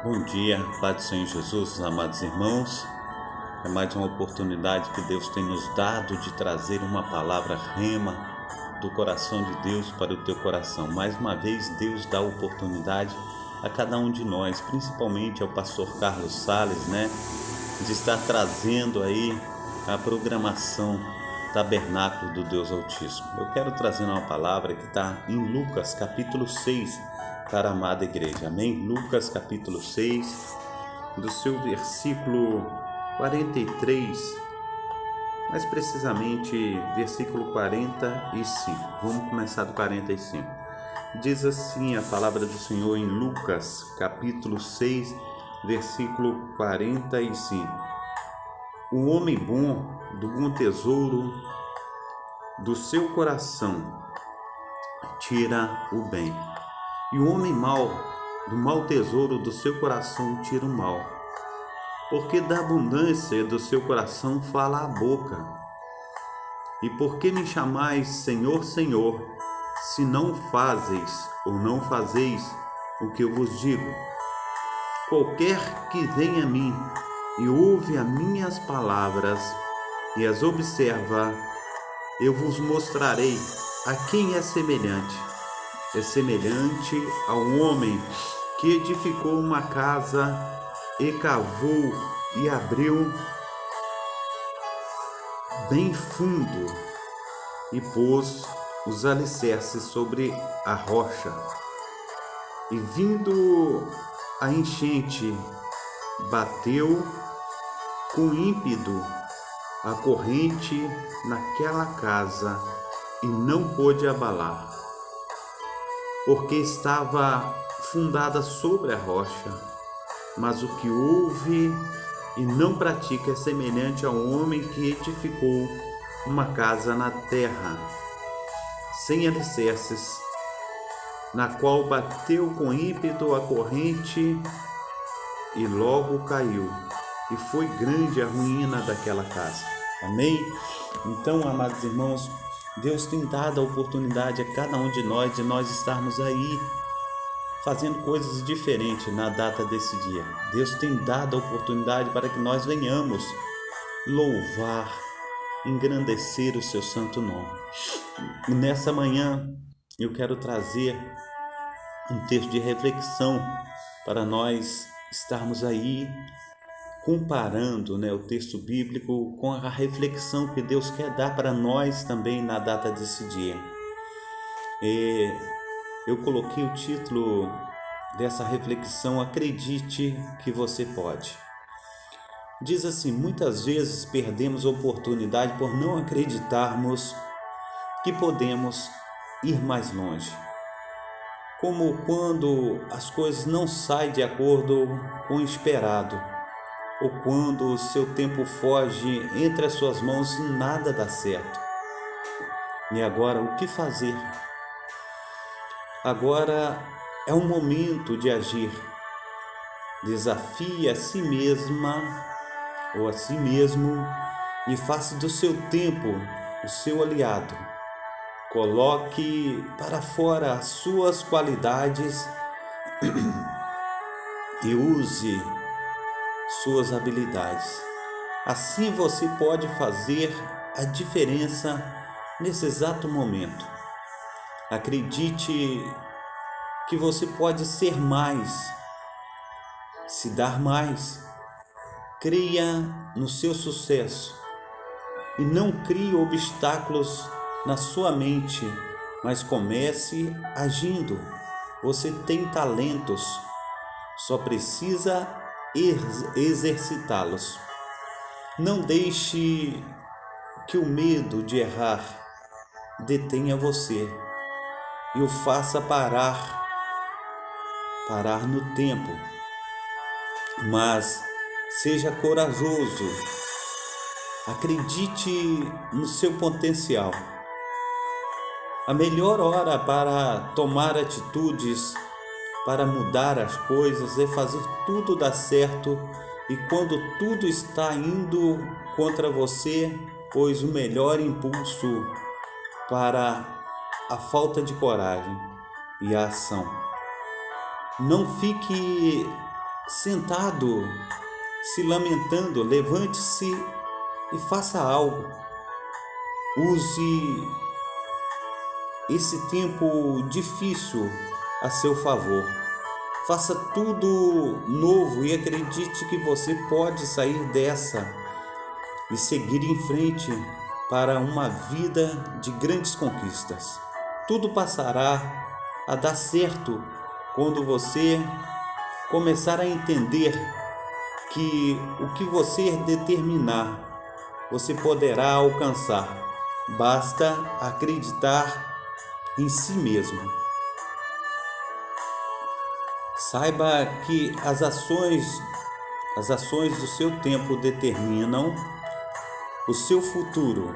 Bom dia, Pai do Senhor Jesus, amados irmãos. É mais uma oportunidade que Deus tem nos dado de trazer uma palavra rema do coração de Deus para o teu coração. Mais uma vez, Deus dá oportunidade a cada um de nós, principalmente ao pastor Carlos Sales, de estar trazendo aí a programação Tabernáculo do Deus Altíssimo. Eu quero trazer uma palavra que está em Lucas capítulo 6, para a amada igreja, amém? Lucas capítulo 6, do seu versículo 43, mais precisamente versículo 45. Vamos começar do 45. Diz assim a palavra do Senhor em Lucas capítulo 6, versículo 45. O homem bom do bom tesouro do seu coração tira o bem, e o homem mau do mau tesouro do seu coração tira o mal, porque da abundância do seu coração fala a boca. E por que me chamais Senhor, Senhor, se não fazes ou não fazeis o que eu vos digo? Qualquer que vem a mim e ouve as minhas palavras e as observa, eu vos mostrarei a quem é semelhante. É semelhante ao homem que edificou uma casa e cavou e abriu bem fundo e pôs os alicerces sobre a rocha. E vindo a enchente, bateu com ímpeto a corrente naquela casa e não pôde abalar, porque estava fundada sobre a rocha. Mas o que ouve e não pratica é semelhante ao homem que edificou uma casa na terra, sem alicerces, na qual bateu com ímpeto a corrente e logo caiu, e foi grande a ruína daquela casa. Amém? Então, amados irmãos, Deus tem dado a oportunidade a cada um de nós estarmos aí fazendo coisas diferentes na data desse dia. Deus tem dado a oportunidade para que nós venhamos louvar, engrandecer o seu santo nome. E nessa manhã eu quero trazer um texto de reflexão para nós estarmos aí comparando o texto bíblico com a reflexão que Deus quer dar para nós também na data desse dia. Eu coloquei o título dessa reflexão: Acredite que você pode. Diz assim: muitas vezes perdemos a oportunidade por não acreditarmos que podemos ir mais longe. Como quando as coisas não saem de acordo com o esperado, ou quando o seu tempo foge entre as suas mãos e nada dá certo. E agora, o que fazer? Agora é o momento de agir. Desafie a si mesma ou a si mesmo e faça do seu tempo o seu aliado. Coloque para fora as suas qualidades e use suas habilidades. Assim você pode fazer a diferença nesse exato momento. Acredite que você pode ser mais, se dar mais. Creia no seu sucesso e não crie obstáculos na sua mente, mas comece agindo. Você tem talentos, só precisa exercitá-los. Não deixe que o medo de errar detenha você e o faça parar no tempo. Mas seja corajoso, acredite no seu potencial. A melhor hora para tomar atitudes, para mudar as coisas, é fazer tudo dar certo, e quando tudo está indo contra você, pois o melhor impulso para a falta de coragem e a ação. Não fique sentado, se lamentando, levante-se e faça algo. Use esse tempo difícil a seu favor. Faça tudo novo e acredite que você pode sair dessa e seguir em frente para uma vida de grandes conquistas. Tudo passará a dar certo quando você começar a entender que o que você determinar, você poderá alcançar. Basta acreditar em si mesmo. Saiba que as ações do seu tempo determinam o seu futuro.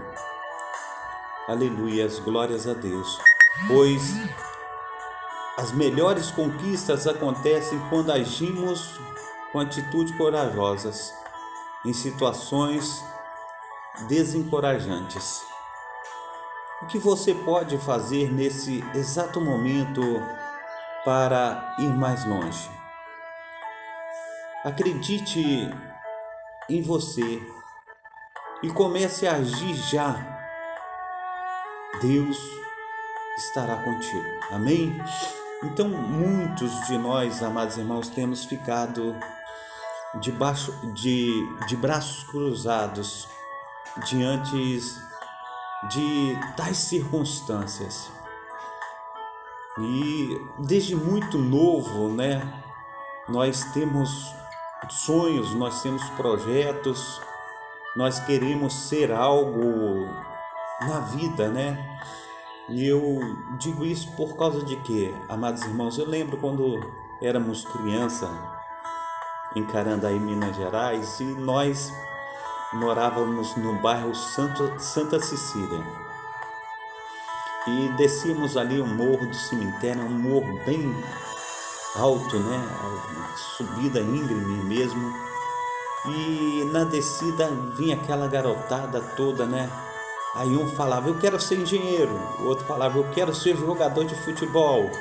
Aleluias, glórias a Deus. Pois as melhores conquistas acontecem quando agimos com atitudes corajosas em situações desencorajantes. O que você pode fazer nesse exato momento para ir mais longe? Acredite em você e comece a agir já. Deus estará contigo. Amém? Então, muitos de nós, amados irmãos, temos ficado debaixo de braços cruzados diante de tais circunstâncias. E desde muito novo, nós temos sonhos, nós temos projetos, nós queremos ser algo na vida, E eu digo isso por causa de quê, amados irmãos? Eu lembro quando éramos criança em Carandaí, Minas Gerais, e nós morávamos no bairro Santa Cecília. E descíamos ali o morro do cemitério, um morro bem alto, uma subida íngreme mesmo. E na descida vinha aquela garotada toda, Aí um falava, eu quero ser engenheiro. O outro falava, eu quero ser jogador de futebol.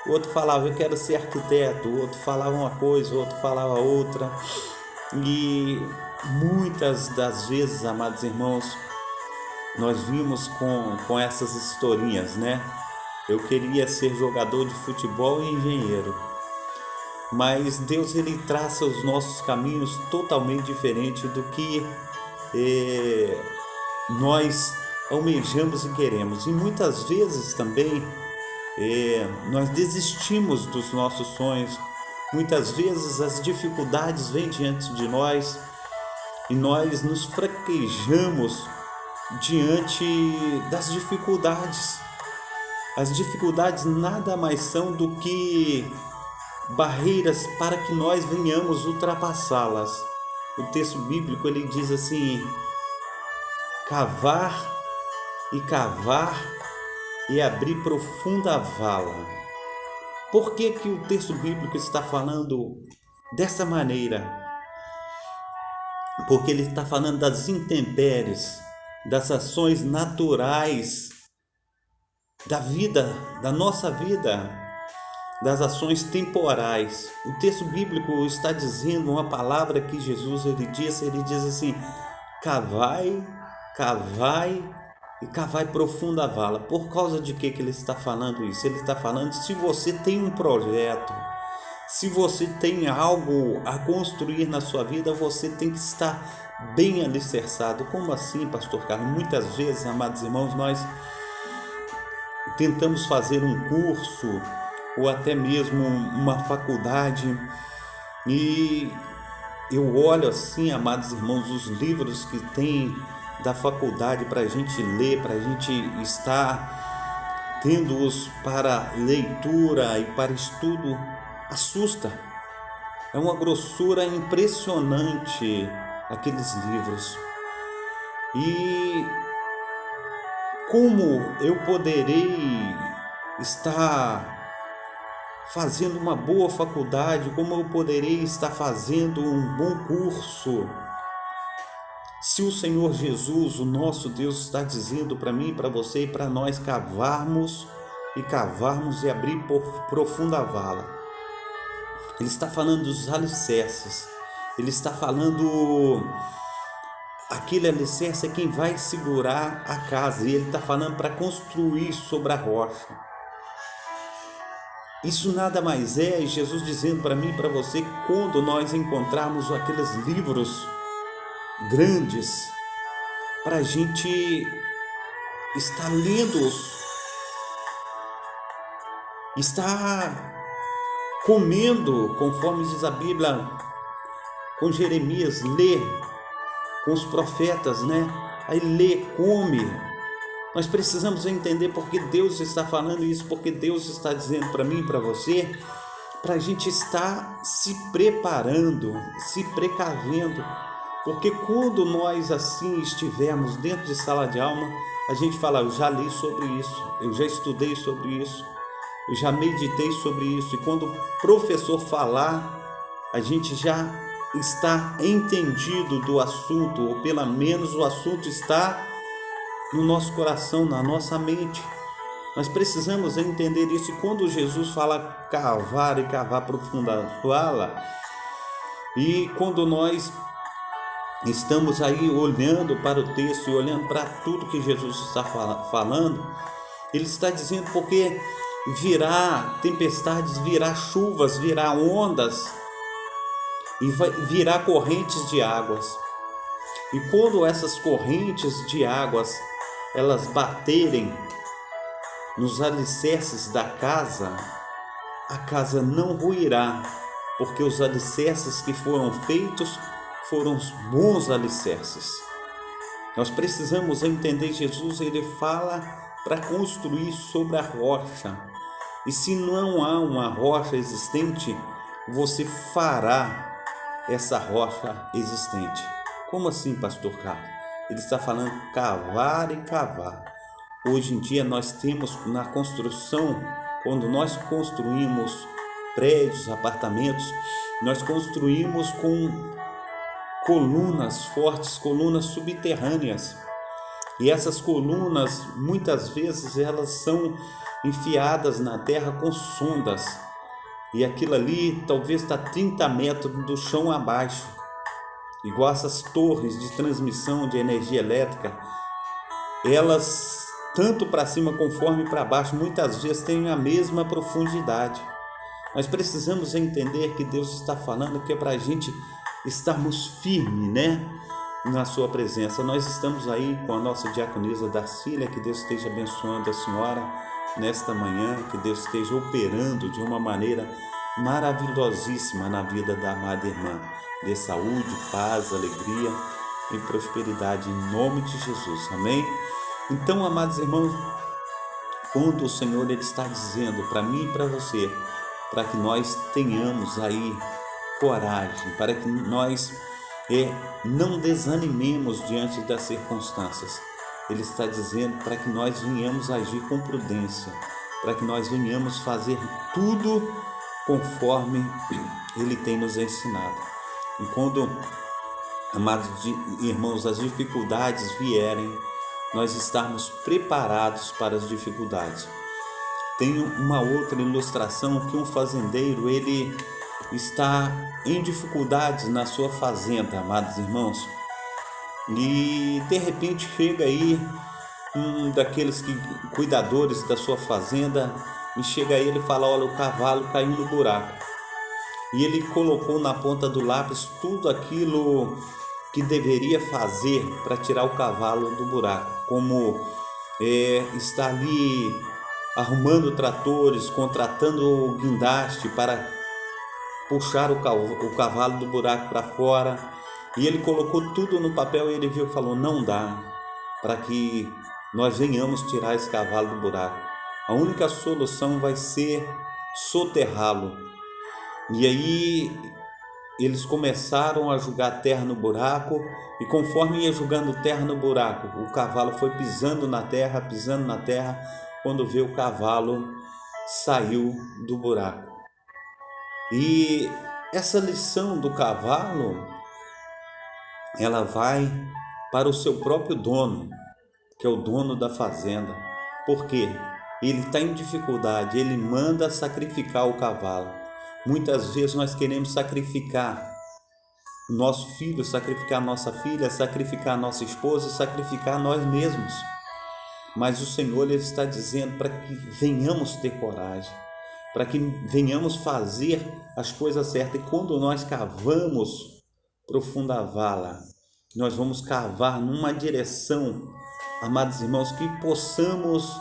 O outro falava, eu quero ser arquiteto. O outro falava uma coisa, o outro falava outra. E muitas das vezes, amados irmãos, nós vimos com essas historinhas, Eu queria ser jogador de futebol e engenheiro. Mas Deus, Ele traça os nossos caminhos totalmente diferente do que nós almejamos e queremos. E muitas vezes também nós desistimos dos nossos sonhos. Muitas vezes as dificuldades vêm diante de nós e nós nos fraquejamos diante das dificuldades. As dificuldades nada mais são do que barreiras para que nós venhamos ultrapassá-las. O texto bíblico ele diz assim: cavar e abrir profunda vala. Por que que o texto bíblico está falando dessa maneira? Porque ele está falando das intempéries, das ações naturais da vida, da nossa vida, das ações temporais. O texto bíblico está dizendo uma palavra que Jesus ele diz assim: cavai e cavai profunda vala. Por causa de que ele está falando isso? Ele está falando, se você tem um projeto, se você tem algo a construir na sua vida, você tem que estar bem alicerçado. Como assim, pastor Carlos? Muitas vezes, amados irmãos, nós tentamos fazer um curso ou até mesmo uma faculdade e eu olho assim, amados irmãos, os livros que tem da faculdade para a gente ler, para a gente estar tendo-os para leitura e para estudo, assusta. É uma grossura impressionante aqueles livros. E como eu poderei estar fazendo uma boa faculdade, como eu poderei estar fazendo um bom curso, se o Senhor Jesus, o nosso Deus, está dizendo para mim, para você e para nós cavarmos e abrir por profunda vala. Ele está falando dos alicerces. Ele está falando aquele alicerce é quem vai segurar a casa. E ele está falando para construir sobre a rocha. Isso nada mais é Jesus dizendo para mim e para você, quando nós encontrarmos aqueles livros grandes, para a gente estar lendo-os, estar comendo, conforme diz a Bíblia, com Jeremias, lê, com os profetas, né? Aí lê, come. Nós precisamos entender porque Deus está falando isso, porque Deus está dizendo para mim e para você, para a gente estar se preparando, se precavendo, porque quando nós assim estivermos dentro de sala de aula, a gente fala, eu já li sobre isso, eu já estudei sobre isso, eu já meditei sobre isso, e quando o professor falar, a gente já está entendido do assunto, ou pelo menos o assunto está no nosso coração, na nossa mente. Nós precisamos entender isso. E quando Jesus fala cavar e cavar profunda, fala, e quando nós estamos aí olhando para o texto e olhando para tudo que Jesus está falando, ele está dizendo porque virá tempestades, virá chuvas, virá ondas e virá correntes de águas. E quando essas correntes de águas elas baterem nos alicerces da casa, a casa não ruirá, porque os alicerces que foram feitos foram os bons alicerces. Nós precisamos entender, Jesus ele fala para construir sobre a rocha, e se não há uma rocha existente, você fará essa rocha existente. Como assim, pastor Carlos? Ele está falando cavar e cavar. Hoje em dia nós temos na construção, quando nós construímos prédios, apartamentos, nós construímos com colunas fortes, colunas subterrâneas. E essas colunas, muitas vezes, elas são enfiadas na terra com sondas. E aquilo ali talvez está 30 metros do chão abaixo. Igual essas torres de transmissão de energia elétrica, elas tanto para cima conforme para baixo, muitas vezes têm a mesma profundidade. Nós precisamos entender que Deus está falando que é para a gente estarmos firmes, né, na sua presença. Nós estamos aí com a nossa diaconisa Darcília, que Deus esteja abençoando a senhora nesta manhã, que Deus esteja operando de uma maneira maravilhosíssima na vida da amada irmã. Dê saúde, paz, alegria e prosperidade em nome de Jesus, amém? Então, amados irmãos, quando o Senhor ele está dizendo para mim e para você, para que nós tenhamos aí coragem, para que nós não desanimemos diante das circunstâncias, ele está dizendo para que nós venhamos agir com prudência, para que nós venhamos fazer tudo conforme ele tem nos ensinado. E quando, amados irmãos, as dificuldades vierem, nós estarmos preparados para as dificuldades. Tem uma outra ilustração que um fazendeiro, ele está em dificuldades na sua fazenda, amados irmãos, e de repente chega aí um daqueles cuidadores da sua fazenda, e chega aí ele fala, olha, o cavalo caiu no buraco. E ele colocou na ponta do lápis tudo aquilo que deveria fazer para tirar o cavalo do buraco, como está ali arrumando tratores, contratando o guindaste para puxar o cavalo do buraco para fora. E ele colocou tudo no papel e ele viu e falou, não dá para que nós venhamos tirar esse cavalo do buraco. A única solução vai ser soterrá-lo. E aí eles começaram a jogar terra no buraco, e conforme ia jogando terra no buraco, o cavalo foi pisando na terra, quando vê o cavalo saiu do buraco. E essa lição do cavalo, ela vai para o seu próprio dono, que é o dono da fazenda. Por quê? Ele está em dificuldade, ele manda sacrificar o cavalo. Muitas vezes nós queremos sacrificar o nosso filho, sacrificar a nossa filha, sacrificar a nossa esposa, sacrificar nós mesmos. Mas o Senhor, Ele está dizendo para que venhamos ter coragem, para que venhamos fazer as coisas certas. E quando nós cavamos profunda vala, nós vamos cavar numa direção, amados irmãos, que possamos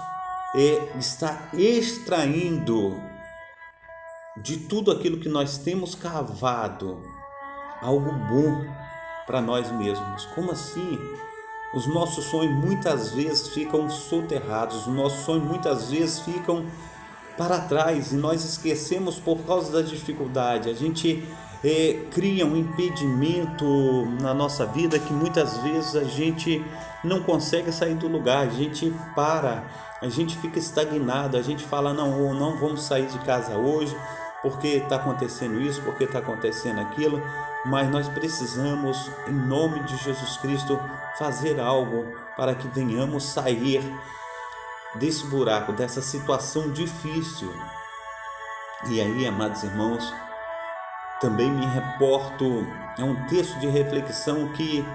estar extraindo de tudo aquilo que nós temos cavado algo bom para nós mesmos. Como assim? Os nossos sonhos muitas vezes ficam soterrados, os nossos sonhos muitas vezes ficam para trás e nós esquecemos por causa da dificuldade. A gente cria um impedimento na nossa vida que muitas vezes a gente não consegue sair do lugar, a gente para, a gente fica estagnado, a gente fala não vamos sair de casa hoje porque está acontecendo isso, porque está acontecendo aquilo. Mas nós precisamos, em nome de Jesus Cristo, fazer algo para que venhamos sair desse buraco, dessa situação difícil. E aí, amados irmãos, também me reporto a um texto de reflexão que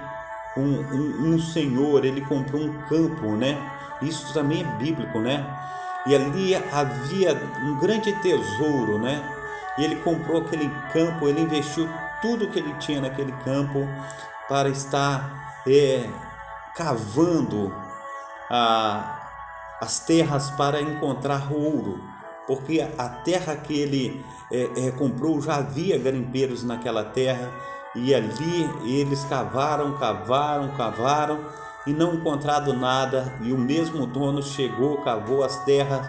um senhor, ele comprou um campo, né? Isso também é bíblico, né? E ali havia um grande tesouro, né? E ele comprou aquele campo, ele investiu tudo que ele tinha naquele campo para estar cavando as terras para encontrar ouro, porque a terra que ele comprou já havia garimpeiros naquela terra, e ali eles cavaram e não encontraram nada. E o mesmo dono chegou, cavou as terras,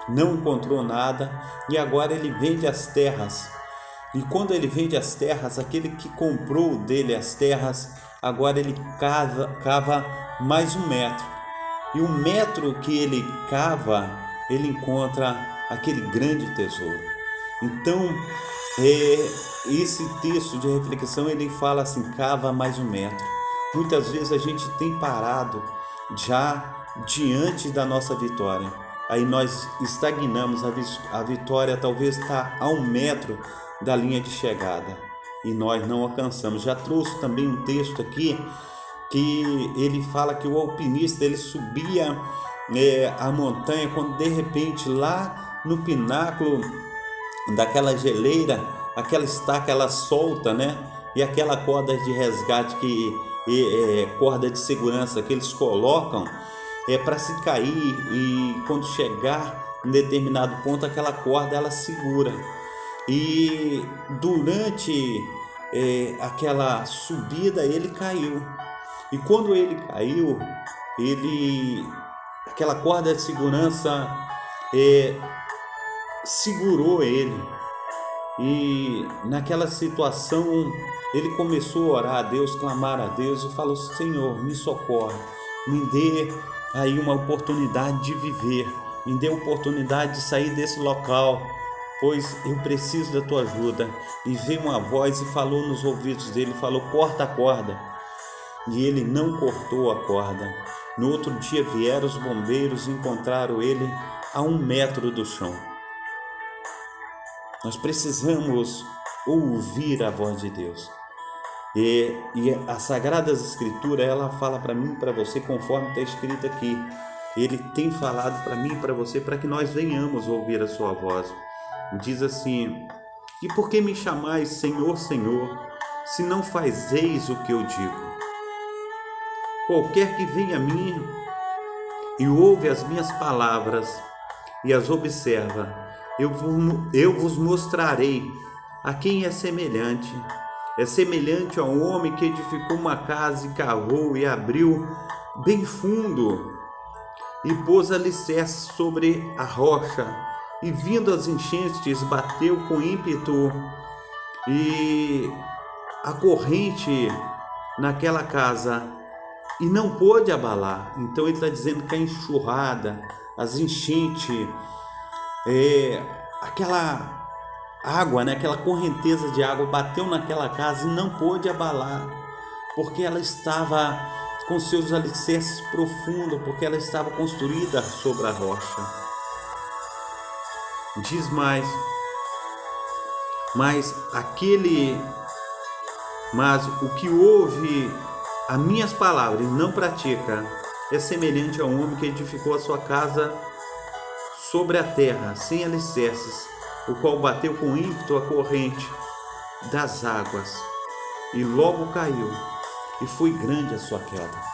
não encontrou nada, e agora ele vende as terras. E quando ele vende as terras, aquele que comprou dele as terras, agora ele cava mais 1 metro. E o metro que ele cava, ele encontra aquele grande tesouro. Então, esse texto de reflexão, ele fala assim, cava mais 1 metro. Muitas vezes a gente tem parado já diante da nossa vitória. Aí nós estagnamos, a vitória talvez está a 1 metro da linha de chegada e nós não alcançamos. Já trouxe também um texto aqui que ele fala que o alpinista, ele subia a montanha, quando de repente lá no pináculo daquela geleira, aquela estaca ela solta, né? E aquela corda de resgate, corda de segurança que eles colocam para se cair, e quando chegar em determinado ponto aquela corda ela segura. E durante aquela subida ele caiu, e quando ele caiu, aquela corda de segurança segurou ele, e naquela situação ele começou a orar a Deus, clamar a Deus e falou: Senhor, me socorre, me dê aí uma oportunidade de viver, me dê a oportunidade de sair desse local, pois eu preciso da tua ajuda. E veio uma voz e falou nos ouvidos dele, falou: corta a corda. E ele não cortou a corda. No outro dia vieram os bombeiros e encontraram ele a 1 metro do chão. Nós precisamos ouvir a voz de Deus. E as Sagradas Escrituras, ela fala para mim e para você, conforme está escrito aqui. Ele tem falado para mim e para você, para que nós venhamos ouvir a sua voz. Diz assim: e por que me chamais Senhor, Senhor, se não fazeis o que eu digo? Qualquer que venha a mim e ouve as minhas palavras e as observa, eu vos mostrarei a quem é semelhante. É semelhante a um homem que edificou uma casa e cavou e abriu bem fundo e pôs alicerce sobre a rocha, e vindo as enchentes bateu com ímpeto e a corrente naquela casa e não pôde abalar. Então ele está dizendo que a enxurrada, as enchentes, aquela água, né, aquela correnteza de água bateu naquela casa e não pôde abalar, porque ela estava com seus alicerces profundos, porque ela estava construída sobre a rocha. Diz mais: mas o que ouve as minhas palavras e não pratica é semelhante a um homem que edificou a sua casa sobre a terra, sem alicerces, o qual bateu com ímpeto a corrente das águas e logo caiu, e foi grande a sua queda.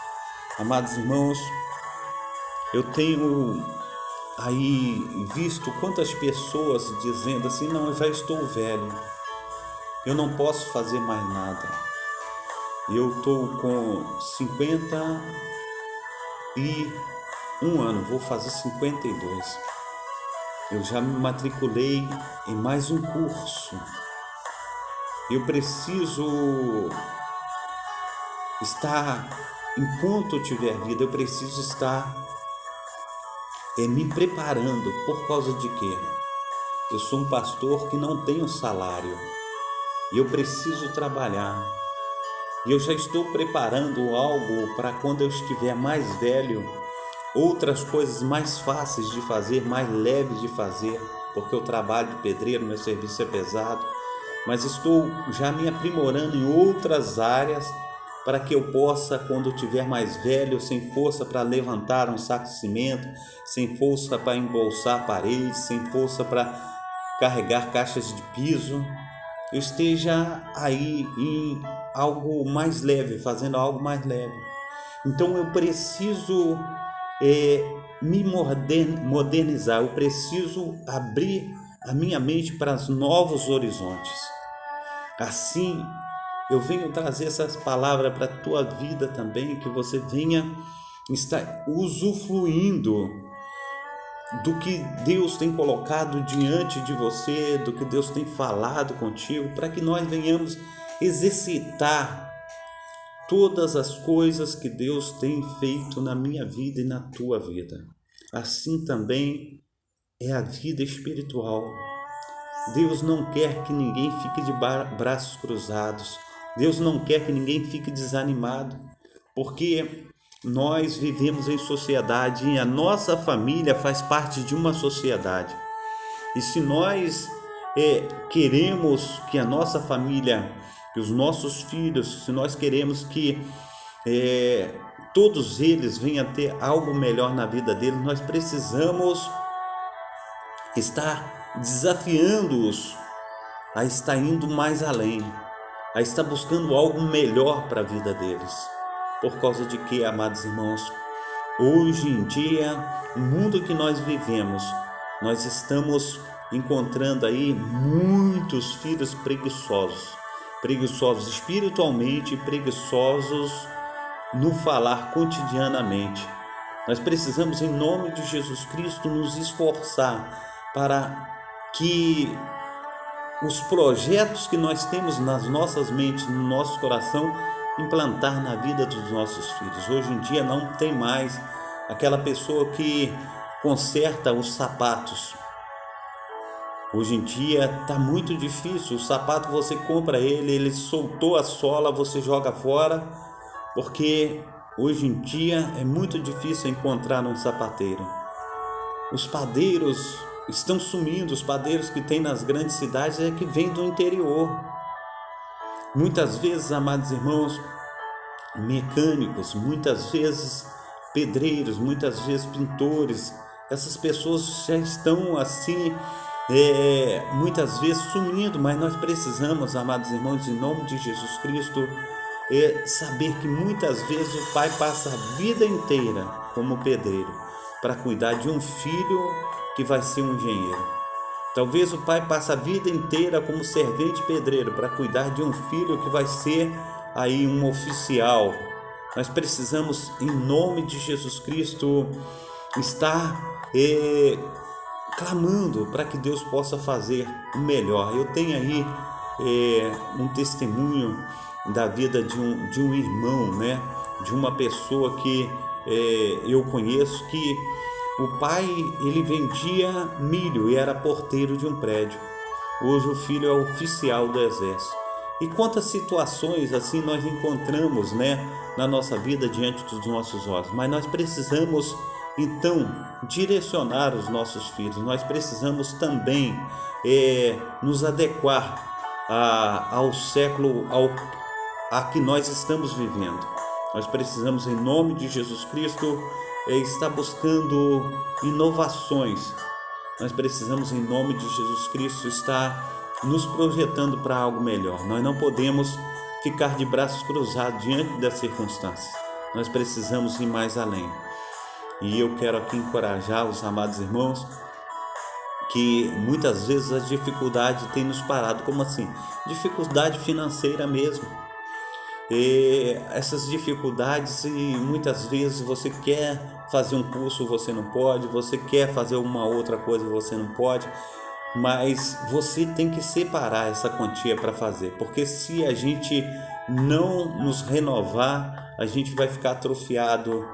Amados irmãos, eu tenho aí visto quantas pessoas dizendo assim: não, eu já estou velho, eu não posso fazer mais nada. Eu estou com 51 anos, vou fazer 52. Eu já me matriculei em mais um curso. Eu preciso estar, enquanto eu tiver vida, eu preciso estar me preparando. Por causa de quê? Eu sou um pastor que não tenho salário e eu preciso trabalhar. E eu já estou preparando algo para quando eu estiver mais velho, outras coisas mais fáceis de fazer, mais leves de fazer, porque eu trabalho de pedreiro, meu serviço é pesado, mas estou já me aprimorando em outras áreas para que eu possa, quando eu estiver mais velho, sem força para levantar um saco de cimento, sem força para embolsar paredes, sem força para carregar caixas de piso, eu esteja aí em algo mais leve, fazendo algo mais leve. Então eu preciso me modernizar, eu preciso abrir a minha mente para os novos horizontes. Assim, eu venho trazer essas palavras para a tua vida também, que você venha estar usufruindo do que Deus tem colocado diante de você, do que Deus tem falado contigo, para que nós venhamos exercitar todas as coisas que Deus tem feito na minha vida e na tua vida. Assim também é a vida espiritual. Deus não quer que ninguém fique de braços cruzados. Deus não quer que ninguém fique desanimado, porque nós vivemos em sociedade e a nossa família faz parte de uma sociedade. E se nós queremos que a nossa família, que os nossos filhos, se nós queremos que todos eles venham a ter algo melhor na vida deles, nós precisamos estar desafiando-os a estar indo mais além, a estar buscando algo melhor para a vida deles. Por causa de que, amados irmãos, hoje em dia, o mundo que nós vivemos, nós estamos encontrando aí muitos filhos preguiçosos espiritualmente, preguiçosos no falar cotidianamente. Nós precisamos, em nome de Jesus Cristo, nos esforçar para que os projetos que nós temos nas nossas mentes, no nosso coração, implantar na vida dos nossos filhos. Hoje em dia não tem mais aquela pessoa que conserta os sapatos. Hoje em dia está muito difícil. O sapato, você compra ele soltou a sola, você joga fora, porque hoje em dia é muito difícil encontrar um sapateiro. Os padeiros estão sumindo, os padeiros que tem nas grandes cidades é que vêm do interior. Muitas vezes, amados irmãos, mecânicos, muitas vezes pedreiros, muitas vezes pintores, essas pessoas já estão assim, muitas vezes sumindo, mas nós precisamos, amados irmãos, em nome de Jesus Cristo, saber que muitas vezes o pai passa a vida inteira como pedreiro para cuidar de um filho que vai ser um engenheiro. Talvez o pai passe a vida inteira como servente pedreiro para cuidar de um filho que vai ser aí um oficial. Nós precisamos, em nome de Jesus Cristo, estar clamando para que Deus possa fazer o melhor. Eu tenho aí um testemunho da vida de um irmão, né? De uma pessoa que eu conheço, que o pai, ele vendia milho e era porteiro de um prédio. Hoje o filho é oficial do exército. E quantas situações assim nós encontramos, né, na nossa vida diante dos nossos olhos. Mas nós precisamos então direcionar os nossos filhos. Nós precisamos também nos adequar ao século a que nós estamos vivendo. Nós precisamos, em nome de Jesus Cristo, estar buscando inovações. Nós precisamos, em nome de Jesus Cristo, estar nos projetando para algo melhor. Nós não podemos ficar de braços cruzados diante das circunstâncias. Nós precisamos ir mais além. E eu quero aqui encorajar os amados irmãos que muitas vezes a dificuldade tem nos parado. Como assim? Dificuldade financeira mesmo. E essas dificuldades, e muitas vezes você quer fazer um curso, você não pode, você quer fazer uma outra coisa, você não pode, mas você tem que separar essa quantia para fazer, porque se a gente não nos renovar, a gente vai ficar atrofiado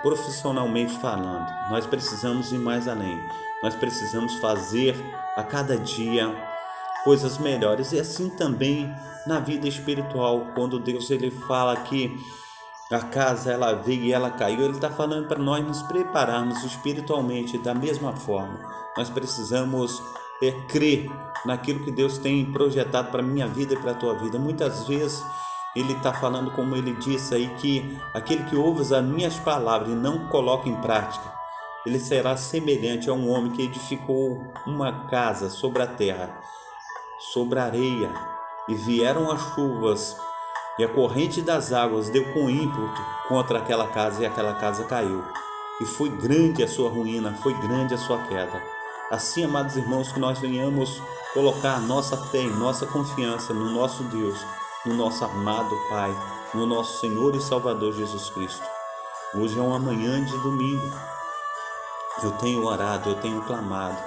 profissionalmente falando. Nós precisamos ir mais além, nós precisamos fazer a cada dia coisas melhores, e assim também na vida espiritual. Quando Deus ele fala que a casa ela veio e ela caiu, ele está falando para nós nos prepararmos espiritualmente da mesma forma. Nós precisamos crer naquilo que Deus tem projetado para a minha vida e para a tua vida. Muitas vezes ele está falando, como ele disse aí, que aquele que ouve as minhas palavras e não coloca em prática, ele será semelhante a um homem que edificou uma casa sobre a terra, sobre a areia, e vieram as chuvas, e a corrente das águas deu com ímpeto contra aquela casa, e aquela casa caiu. E foi grande a sua ruína, foi grande a sua queda. Assim, amados irmãos, que nós venhamos colocar nossa fé e nossa confiança no nosso Deus, no nosso amado Pai, no nosso Senhor e Salvador Jesus Cristo. Hoje é uma manhã de domingo. Eu tenho orado, eu tenho clamado,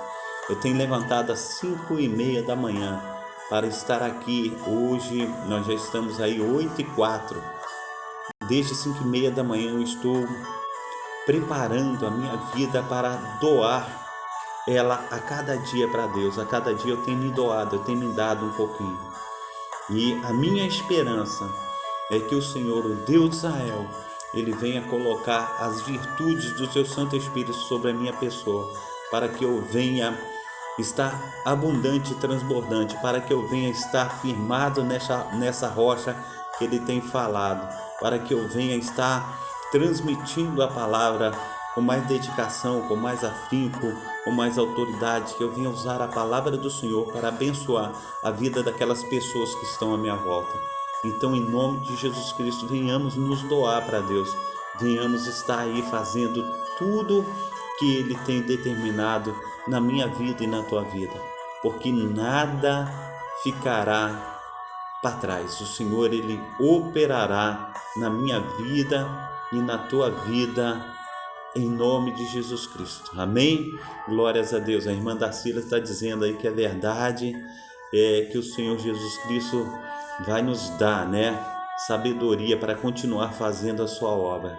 eu tenho levantado às 5:30 da manhã para estar aqui. Hoje nós já estamos aí 8:04. Desde 5:30 da manhã eu estou preparando a minha vida para doar ela a cada dia para Deus. A cada dia eu tenho me doado, eu tenho me dado um pouquinho. E a minha esperança é que o Senhor, o Deus de Israel, ele venha colocar as virtudes do seu Santo Espírito sobre a minha pessoa, para que eu venha estar abundante e transbordante, para que eu venha estar firmado nessa rocha que ele tem falado, para que eu venha estar transmitindo a palavra com mais dedicação, com mais afinco, com mais autoridade, que eu venha usar a palavra do Senhor para abençoar a vida daquelas pessoas que estão à minha volta. Então, em nome de Jesus Cristo, venhamos nos doar para Deus, venhamos estar aí fazendo tudo que Ele tem determinado na minha vida e na tua vida, porque nada ficará para trás. O Senhor, Ele operará na minha vida e na tua vida, em nome de Jesus Cristo. Amém? Glórias a Deus. A irmã Darcila está dizendo aí que é verdade, que o Senhor Jesus Cristo vai nos dar, sabedoria para continuar fazendo a sua obra.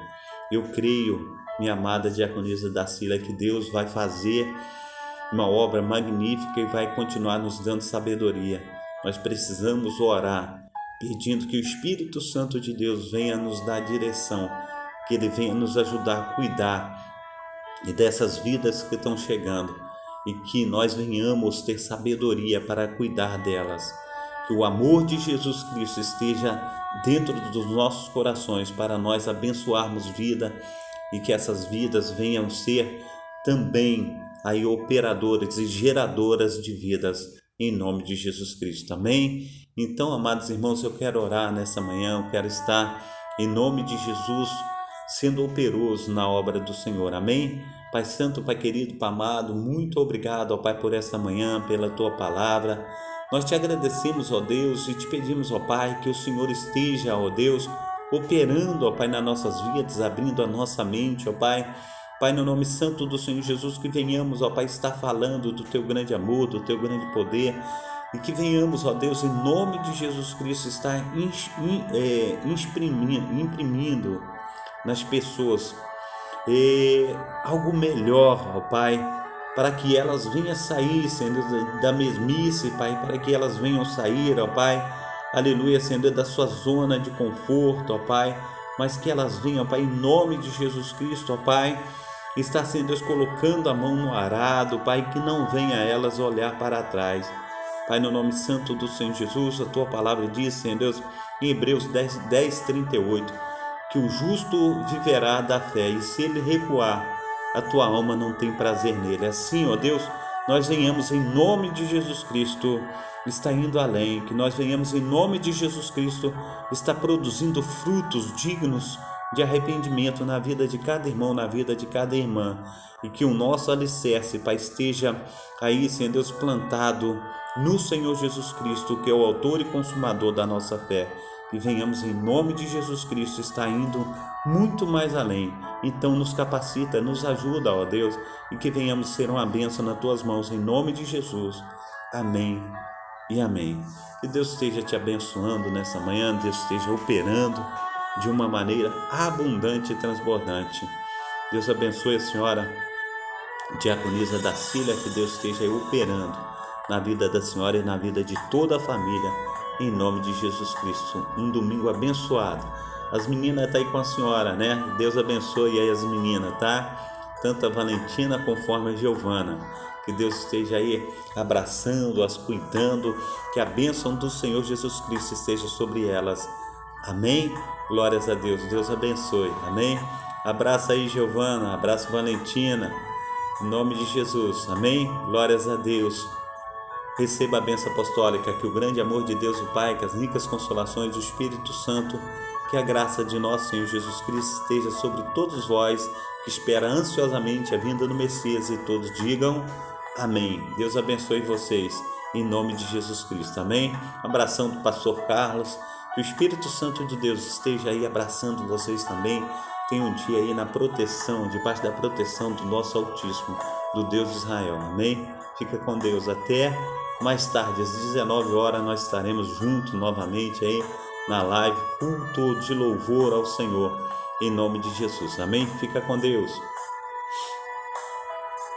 Eu creio, minha amada diaconisa Darcila, que Deus vai fazer uma obra magnífica e vai continuar nos dando sabedoria. Nós precisamos orar, pedindo que o Espírito Santo de Deus venha nos dar direção, que Ele venha nos ajudar a cuidar e dessas vidas que estão chegando, e que nós venhamos ter sabedoria para cuidar delas. Que o amor de Jesus Cristo esteja dentro dos nossos corações para nós abençoarmos vida, e que essas vidas venham ser também aí operadoras e geradoras de vidas, em nome de Jesus Cristo. Amém? Então, amados irmãos, eu quero orar nessa manhã, eu quero estar em nome de Jesus sendo operoso na obra do Senhor. Amém? Pai Santo, Pai querido, Pai amado, muito obrigado, ó Pai, por esta manhã, pela Tua palavra. Nós te agradecemos, ó Deus, e te pedimos, ó Pai, que o Senhor esteja, ó Deus, operando, ó Pai, nas nossas vidas, abrindo a nossa mente, ó Pai. Pai, no nome santo do Senhor Jesus, que venhamos, ó Pai, estar falando do Teu grande amor, do Teu grande poder, e que venhamos, ó Deus, em nome de Jesus Cristo, estar imprimindo nas pessoas algo melhor, ó Pai, para que elas venham sair, Senhor, da mesmice, Pai, para que elas venham sair, ó Pai, aleluia, Senhor, da sua zona de conforto, ó Pai, mas que elas venham, Pai, em nome de Jesus Cristo, ó Pai. Está, Senhor Deus, colocando a mão no arado, Pai, que não venha elas olhar para trás. Pai, no nome santo do Senhor Jesus, a Tua palavra diz, Senhor Deus, em Hebreus 10:38, que o justo viverá da fé, e se ele recuar, a Tua alma não tem prazer nele. Assim, ó Deus, nós venhamos em nome de Jesus Cristo, está indo além, que nós venhamos em nome de Jesus Cristo, está produzindo frutos dignos de arrependimento na vida de cada irmão, na vida de cada irmã, e que o nosso alicerce, Pai, esteja aí, Senhor Deus, plantado no Senhor Jesus Cristo, que é o autor e consumador da nossa fé. Que venhamos em nome de Jesus Cristo, está indo muito mais além. Então nos capacita, nos ajuda, ó Deus, e que venhamos ser uma bênção nas Tuas mãos, em nome de Jesus. Amém e amém. Que Deus esteja te abençoando nessa manhã, Deus esteja operando de uma maneira abundante e transbordante. Deus abençoe a senhora diaconisa Dacília, que Deus esteja aí operando na vida da senhora e na vida de toda a família, em nome de Jesus Cristo. Um domingo abençoado. As meninas estão aí com a senhora, né? Deus abençoe aí as meninas, tá? Tanto a Valentina conforme a Giovana. Que Deus esteja aí abraçando-as, cuidando, que a bênção do Senhor Jesus Cristo esteja sobre elas. Amém? Glórias a Deus. Deus abençoe. Amém? Abraça aí, Giovana. Abraço, Valentina. Em nome de Jesus. Amém? Glórias a Deus. Receba a bênção apostólica, que o grande amor de Deus o Pai, que as ricas consolações do Espírito Santo, que a graça de nosso Senhor Jesus Cristo esteja sobre todos vós, que espera ansiosamente a vinda do Messias, e todos digam amém. Deus abençoe vocês, em nome de Jesus Cristo. Amém? Abração do pastor Carlos. Que o Espírito Santo de Deus esteja aí abraçando vocês também. Tenha um dia aí na proteção, debaixo da proteção do nosso Altíssimo, do Deus de Israel. Amém? Fica com Deus. Até mais tarde, às 19 horas, nós estaremos juntos novamente aí na live, culto de louvor ao Senhor, em nome de Jesus. Amém? Fica com Deus.